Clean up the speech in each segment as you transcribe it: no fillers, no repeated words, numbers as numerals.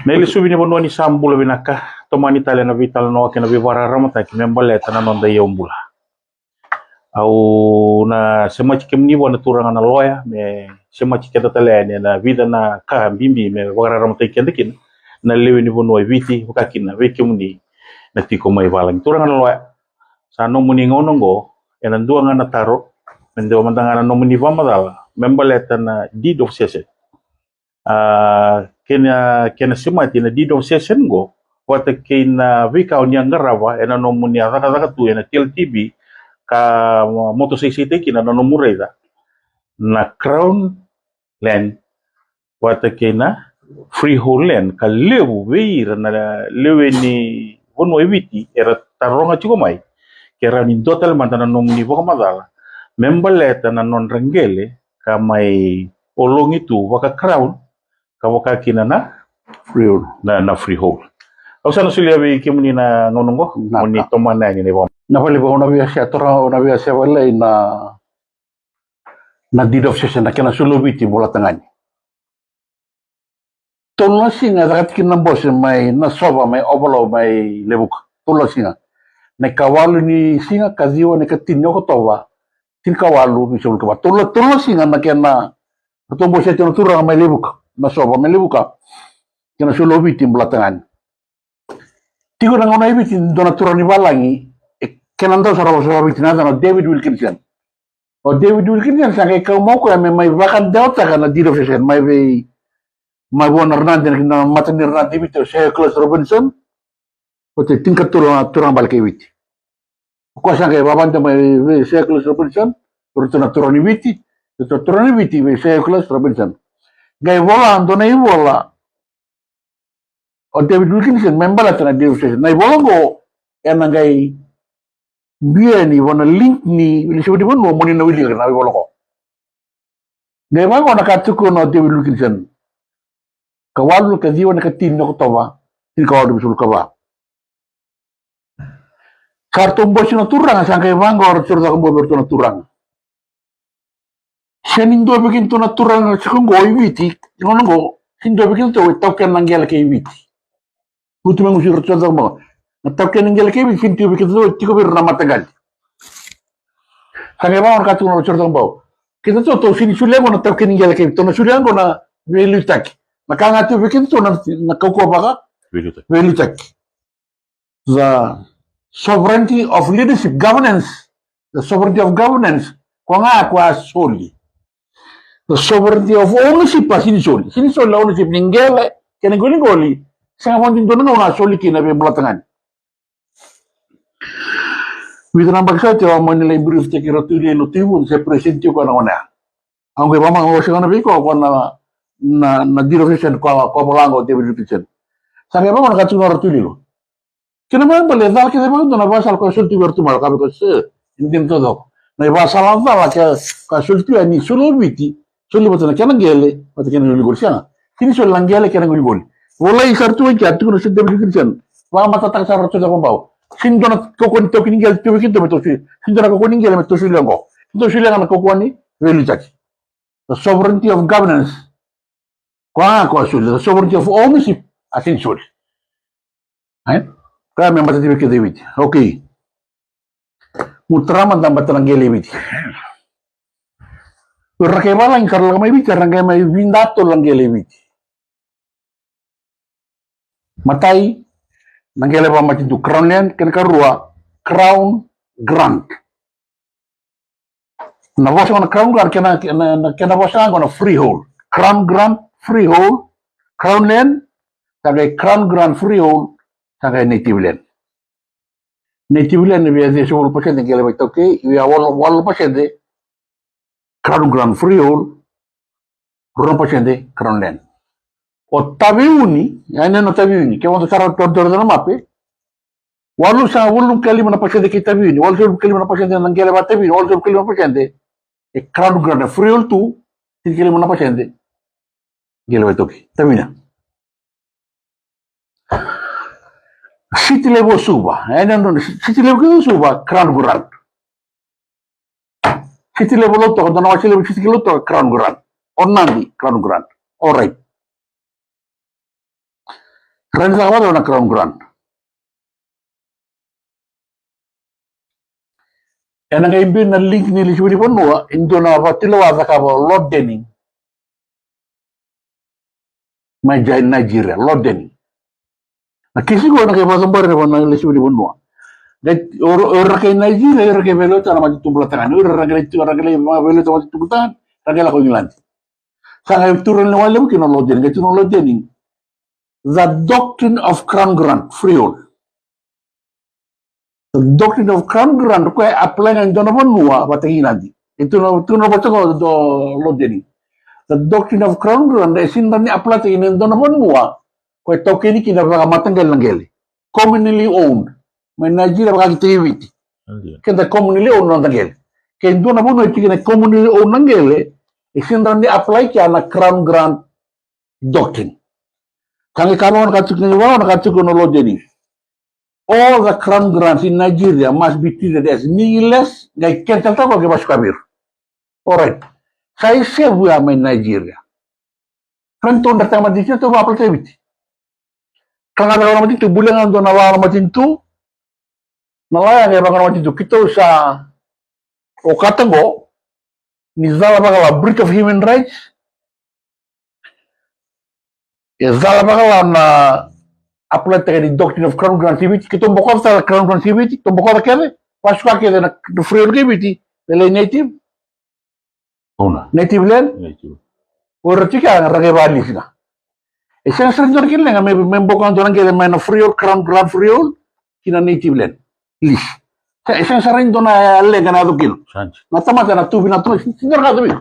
Nele subini bono ni sambula binaka tomani tale na vital no ke na vivara ramata ki membaleta na nonda yombula. Au na semachi kemni bona turanga na loya me semachi keta tale na vida na ka bimbi me vara ramata ki ndekin na lewe ni bono viti wakakina veki muni na tiko mai valang turanga na loya. Sa no muni ngonongo ena duanga na taro mendo mandanga no muni vamadala membaleta na deed of cession. Kena semati na deed of cession go wata kena vika onya ngarava ena no munia raka tu ena TLTB ka moto CCT kina no mureda na crown land wata kena freehold land ka lewu veira na lewe ni wono eviti era taronga chiko mai kera ni total mantana no muni voka madala membaleta na non rangele ka mai olong itu waka crown kawaka kina na freehold na freehold. Au sana sulia bi kimuni na ngonongo muni tomana ni nebo. Na pale ba una biasa tora una biasa wala na deed of cession na kena sulubiti bola tangani. Tolong singa dapat kina bos mai na soba mai obolo mai lebuk. Tolong singa. Na kawalu ni singa kaziwa na katinyo ko towa. Tin kawalu bisul ka. Tolong singa na kena to bos ya tino turang mai lebuk. Na soba mai lebuka. Kena sulubiti bola tangani. Tigo na ngona ibiti dona turani balangi kena ndo sara biti na David Wilkinson. O David Wilkinson sa kay mau ko may bakan daw ta kana deed of cession may bona Hernandez na matan Hernandez bito sa Claus Robinson. O te tingkat turang balik ibiti. Ko sa kay babanta may sa Claus Robinson, na turani ibiti, turani ibiti may sa Claus Robinson. Gay wala ando na wala. O David Wilkinson membala ta na deed of cession. Na wala go yan gay biya ni wana link ni lisibudi mo moni na wili na wala ko. Gay ba ko nakatuko no David Wilkinson. Kawalu ka diwa na katin na ko tawa. Tin kawalu bisul ka ba. Karton bosi na turang sa kay bango or turda ko boberto na turang. Senindo bikin to na turang sa kung go ibiti. Ngono go sindo bikin to token nang gel kay ibiti. Buti mo si turda mo. Natapkan ninggel kay finti bikin to tiko bir na matagal. Kaya ba orang katulong cerita bau. Kita to sini sulia mo natapkan ninggel kay to na sulia ko na velutak. Nakangatu bikin to na nakauko ba ka? Velutak. The sovereignty of leadership governance. The sovereignty of governance. Ko nga kwa soli. The sovereignty of ownership pa sini soli. Sini soli ownership ninggel kaya goli. Sa nga din doon nga soli kinabe bulatangan. Vidana baksa tiwa mo nila brief te kira tuli no tibu se presenti ko na ona. Ang ko mama ko sa na biko ko na direction ko bolango David Wilkinson. Sabi ba mo nakatsuno tuli lo. Kina ba bale dal kina ba na basal ko sulti bertu mal ka ko se indim todo. Na basal ava la ka sulti ani solo biti solo batana kana gele batana ni gursiana. Kini solo langele kana gol. Wala isartu ki atu no David Wilkinson. Wa mata tak saratu da bau. Sindona kokoni to kiningel to bikin to metosi. Sindona kokoni ngel metosi lengo. To silenga na kokoni velutaki. The sovereignty of governance. Kwa sul, the sovereignty of ownership asin sul. Ay? Kaya may matati bikin David. Okay. Mutraman dan batang ngel David. Rakai balang karla may bit karang may windato lang ngel David. Matay nanggele pa macam tu crown land kena karua crown grant. Na bos on crown grant kena bos on freehold. Crown grant freehold, crown land tagai crown grant freehold tagai native land. Native land ni biasa sebelum pasal nanggele pa toke, ia wal pasal de crown grant freehold, ron pasal de crown land. O tabiuni, yani no tabiuni, kaya mo sarap tortor na mape. Walu sa wulong kalima na pasyente kay tabiuni, walu sa kalima na pasyente ng gele ba tabiuni, walu sa kalima na pasyente. E crown grant freehold tu, tin kalima na pasyente. Gele ba toki, tabiuna. City level suba, yani city level suba crown grant. City level to, kung nawa sila city level to crown grant. Or nandi crown grant. Alright. Rani sakawalo na Crown Grant. Ena nga imbi na link ni lisibili ponua, indo na watilawa sakaba Lord Denning. Majai Nigeria, Lord Denning. Na kisi ko na kaya pasambari na lisibili ponua. Orang kaya Nigeria, orang kaya velota na matitumbula tangan. Orang kaya velota matitumbula tangan, orang kaya lako England. Sanga yung turan na wala mo kino Lord Denning. Kaya Lord Denning. The doctrine of Crown Grant, freehold. The doctrine of Crown Grant ko apply ng Donovan Nua batang nanti. Ito na baca ko do Lord Denning. The doctrine of Crown Grant sin ni apply ng Donovan Nua ko token ni kinabaga matanggal ng gele. Commonly owned. May Nigeria baka activity. Kaya commonly owned ng gele. Kaya Donovan Nua kina commonly owned ng gele. Sin ni apply kaya na Crown Grant doctrine. Kaya kamo nakatsuk no Lord Denning. All the Crown Grants in Nigeria must be treated as meaningless. Like cancel tako ke masuk kabir. Alright. Saya sebu ama in Nigeria. Kan to datang mati tu apa tebiti. Kan ada orang mati tu bulan ando nawa mati tu. Nalaya ke orang mati tu kita usah o katango ni zala bagala breach of human rights. Ya zala bagala na apply the doctrine of Crown Grant activity. Kita bukan salah Crown Grant activity. Kita bukan kaya. Pas kau kaya na free activity. Lele native. Una. Native land. Native. Orang cika ang rakyat bali sila. Isang sering kaya nga may bukan orang kaya may na free Crown Grant free kina native land. List. Isang sering doon na lega na adukil. Natamata na tubi na tubi. Sindar ka tubi.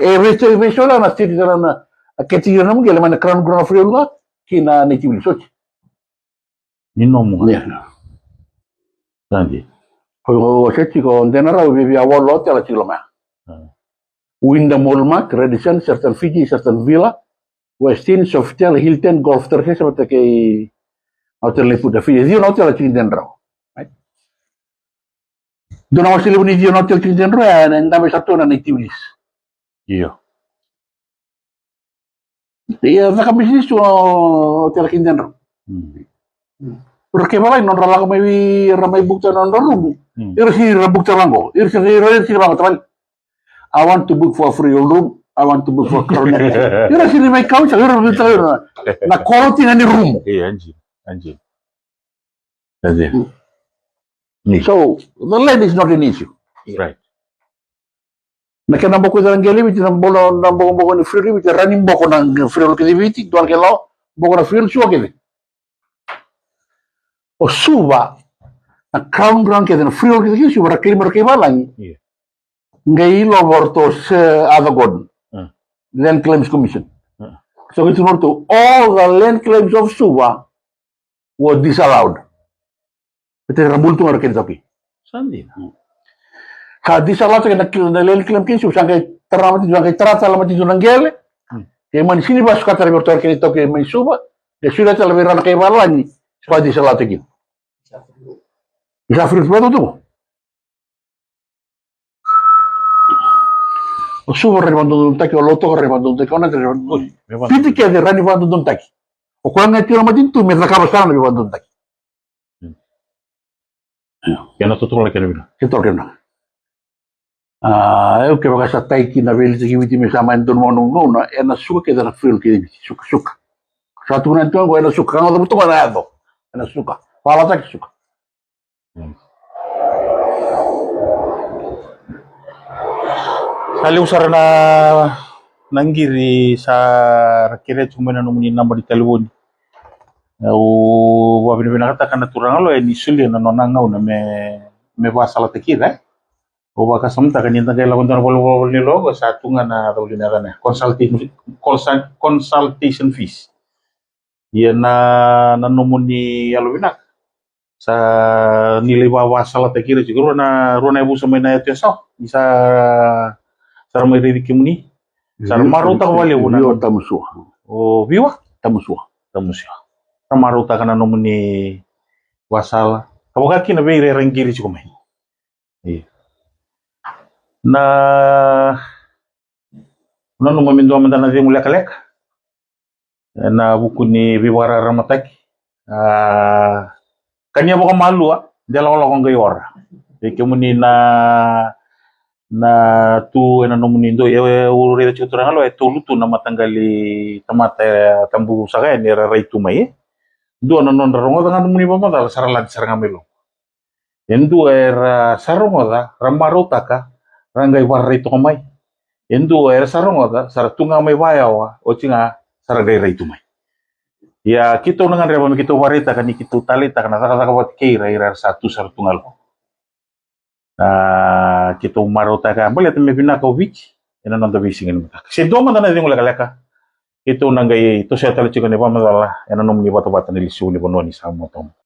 Resto lang na city na ketiyo na mo kaya may na Crown Grant free ka kina native land. Ninomu. Yeah. Nanti. Kalau saya cakap, dengar awal awal lot ya lah cakap mah. Winda Molmak, Radisson, certain Fiji, certain Villa, Westin, Sofitel, Hilton, Golf Terkes, seperti ke hotel Lepu da Fiji. Dia hotel cakap dengar. Dona masih lebih dia hotel cakap dengar ya, nanti satu na native list. Iya. Iya, nak bisnis tu hotel cakap dengar. Porque balay non rala may ramay bukta non rumo. Si bukta lang ko. Si bang taman. I want to book for a free room. I want to book for Crown. Si may couch. Bukta na quality na ni room. Iya anjing. So the land is not an issue. Right. Nakanambo ko ng gelibit nambo ni free room. Running boko ng free room gelibit. Tuan kelo boko na free room suwa gelibit. O suba na Crown Grant kaya na free all kita suba rakil lang. Ngai lo borto se avagod Land Claims Commission. So it's to all the land claims of Suba were disallowed. Ito rabulto nga rakil sapi. Sandi. Ka disallowed kaya na land claim kinsu sangkay taramati sangkay trata lamati dunang gele. Kaya man sini ba suka terbertor kaya ito kaya may Suba. Kaya sudah terlebih kaya balang ni. Suka disallowed kaya. Isa free flow tu. O suba rebandon taki o loto rebandon taki ona rebandon. Piti ke de rani rebandon taki. O kwa nga tira madin tu me nakaba sana rebandon taki. Kaya natutunan ka na. Kito kena. Eu que baga sa taki na veli taki viti me sama endon mo nung nuna e na suka ke da free ke suka. Satu nanti ko e na suka nga da buto na ado. E na suka. Fala taki suka. Sali usara na nanggiri sa rakire cuma na numunin namba di telefon. O wabini binakatakan na turang alo ni suli na nonangaw na me basala tekira. O baka samta kanina kay lawan na bolo ni logo sa tunga na tawlinaran na consultation fees. Yan na numuni alubinak. Sa nilai wawasala tekira siguro na rona ibu sa may na ito sa isa sa may ririkimuni sa maruta ko wali una Viwa tamusua. o viwa Tamusua. sa maruta ka na naman ni wasala kawagat kina ba irerangiri si kumay na ano nung mamindo man na di mula kalek na buku ni Viwara Ramataki. Kanya baka malua, dala wala kong gayor. Ike muni na tu ena nomunindo ure da chutura ngalo tulutu na matanggali tamata tambu saga ni rai tu mai. Dua na non rongo dengan muni mama da saralan sarangamelo. Endu era sarongo da ramarota ka rangai warrai to mai. Endu era sarongo da saratunga mai wayawa o cinga saragai rai tu mai. Ya kita dengan reba kita warita kan kita talita kana saka wat keira ira satu saratungal. Kita umarota ka boleh teme bina ka wich ena nanda bisingin mata. Se do man na dingola kalaka. Ito nangai to sa tala chiko ne ba madala ena nom ni bata bata ni lisu ni bononi sa mo tom.